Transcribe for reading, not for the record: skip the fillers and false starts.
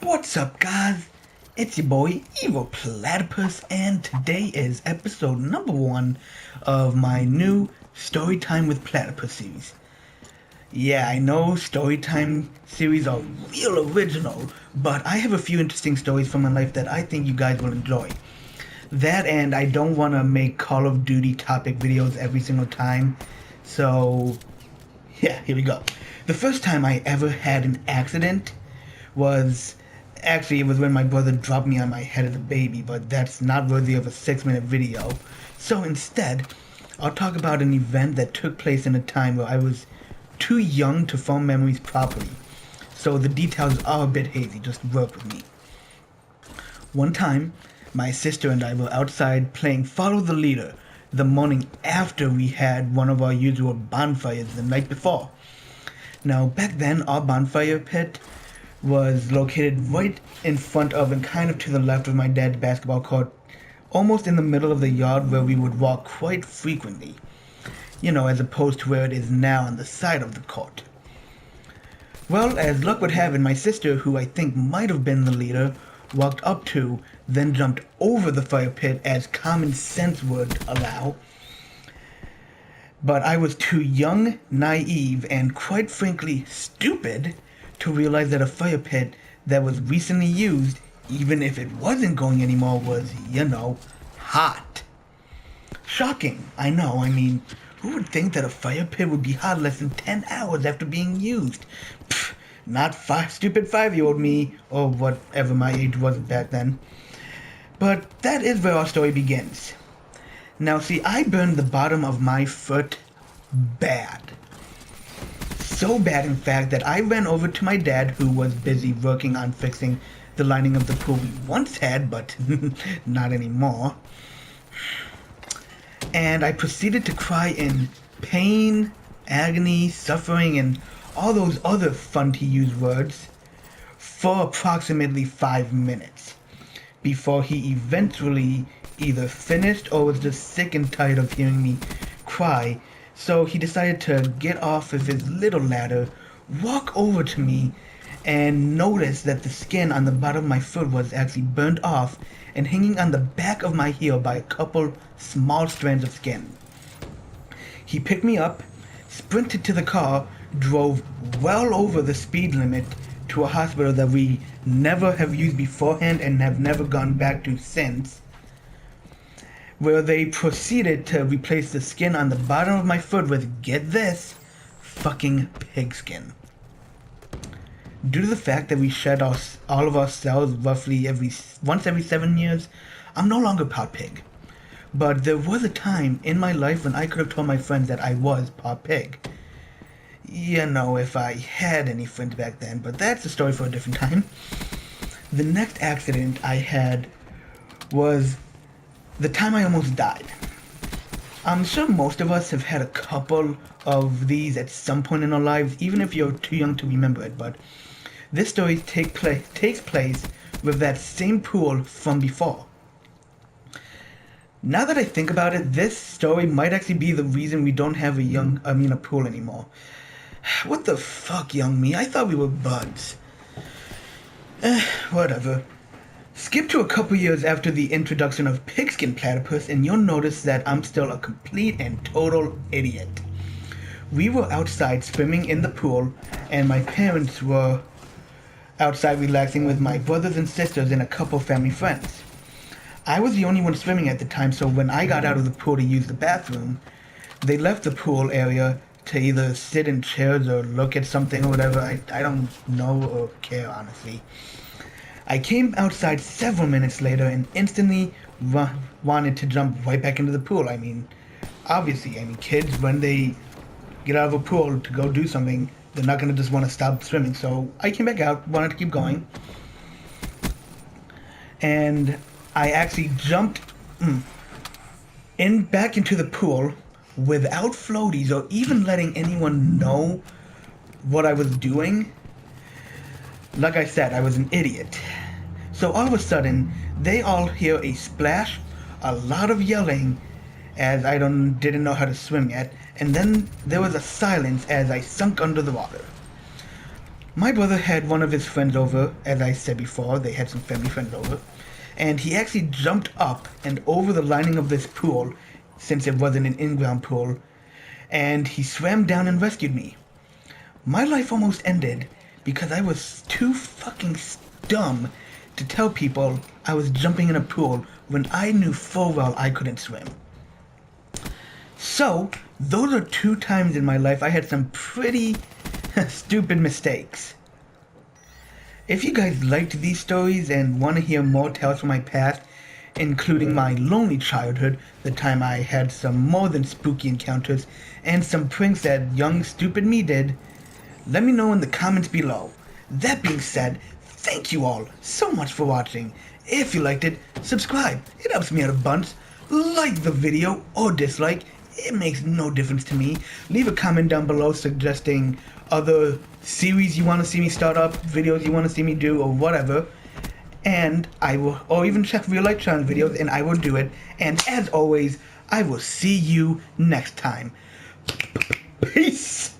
What's up, guys? It's your boy, Evil Platypus, and today is episode number 1 of my new Storytime with Platypus series. Yeah, I know Storytime series are real original, but I have a few interesting stories from my life that I think you guys will enjoy. That and I don't want to make Call of Duty topic videos every single time, so yeah, here we go. The first time I ever had an accident was actually, it was when my brother dropped me on my head as a baby, but that's not worthy of a 6-minute video. So instead, I'll talk about an event that took place in a time where I was too young to form memories properly. So the details are a bit hazy, just work with me. One time, my sister and I were outside playing Follow the Leader the morning after we had one of our usual bonfires the night before. Now, back then, our bonfire pit was located right in front of and kind of to the left of my dad's basketball court, almost in the middle of the yard where we would walk quite frequently, as opposed to where it is now on the side of the court. Well, as luck would have it, my sister, who I think might have been the leader, walked up to, then jumped over the fire pit as common sense would allow. But I was too young, naive, and quite frankly stupid to realize that a fire pit that was recently used, even if it wasn't going anymore, was, hot. Shocking, I know. I mean, who would think that a fire pit would be hot less than 10 hours after being used? Pfft, not stupid 5-year-old me, or whatever my age was back then. But that is where our story begins. Now see, I burned the bottom of my foot bad. So bad, in fact, that I ran over to my dad, who was busy working on fixing the lining of the pool we once had, but not anymore. And I proceeded to cry in pain, agony, suffering, and all those other fun-to-use words for approximately 5 minutes before he eventually either finished or was just sick and tired of hearing me cry. So he decided to get off of his little ladder, walk over to me, and notice that the skin on the bottom of my foot was actually burned off and hanging on the back of my heel by a couple small strands of skin. He picked me up, sprinted to the car, drove well over the speed limit to a hospital that we never have used beforehand and have never gone back to since, where they proceeded to replace the skin on the bottom of my foot with, get this, fucking pigskin. Due to the fact that we shed all of our cells roughly once every 7 years, I'm no longer part pig. But there was a time in my life when I could have told my friends that I was part pig. If I had any friends back then, but that's a story for a different time. The next accident I had was the time I almost died. I'm sure most of us have had a couple of these at some point in our lives, even if you're too young to remember it, but this story takes place with that same pool from before. Now that I think about it, this story might actually be the reason we don't have a pool anymore. What the fuck, young me? I thought we were buds. Whatever. Skip to a couple years after the introduction of Pigskin Platypus and you'll notice that I'm still a complete and total idiot. We were outside swimming in the pool and my parents were outside relaxing with my brothers and sisters and a couple family friends. I was the only one swimming at the time, so when I got out of the pool to use the bathroom, they left the pool area to either sit in chairs or look at something or whatever. I don't know or care, honestly. I came outside several minutes later and instantly wanted to jump right back into the pool. Obviously, kids, when they get out of a pool to go do something, they're not going to just want to stop swimming. So I came back out, wanted to keep going. And I actually jumped back into the pool without floaties or even letting anyone know what I was doing. Like I said, I was an idiot. So all of a sudden, they all hear a splash, a lot of yelling, as I didn't know how to swim yet, and then there was a silence as I sunk under the water. My brother had one of his friends over, as I said before, they had some family friends over, and he actually jumped up and over the lining of this pool, since it wasn't an in-ground pool, and he swam down and rescued me. My life almost ended because I was too fucking dumb to tell people I was jumping in a pool when I knew full well I couldn't swim. So, those are 2 times in my life I had some pretty stupid mistakes. If you guys liked these stories and want to hear more tales from my past, including my lonely childhood, the time I had some more than spooky encounters, and some pranks that young stupid me did, let me know in the comments below. That being said, thank you all so much for watching. If you liked it, subscribe. It helps me out a bunch. Like the video or dislike. It makes no difference to me. Leave a comment down below suggesting other series you want to see me start up, videos you want to see me do, or whatever. And I will, or even check real life challenge videos, and I will do it. And as always, I will see you next time. Peace!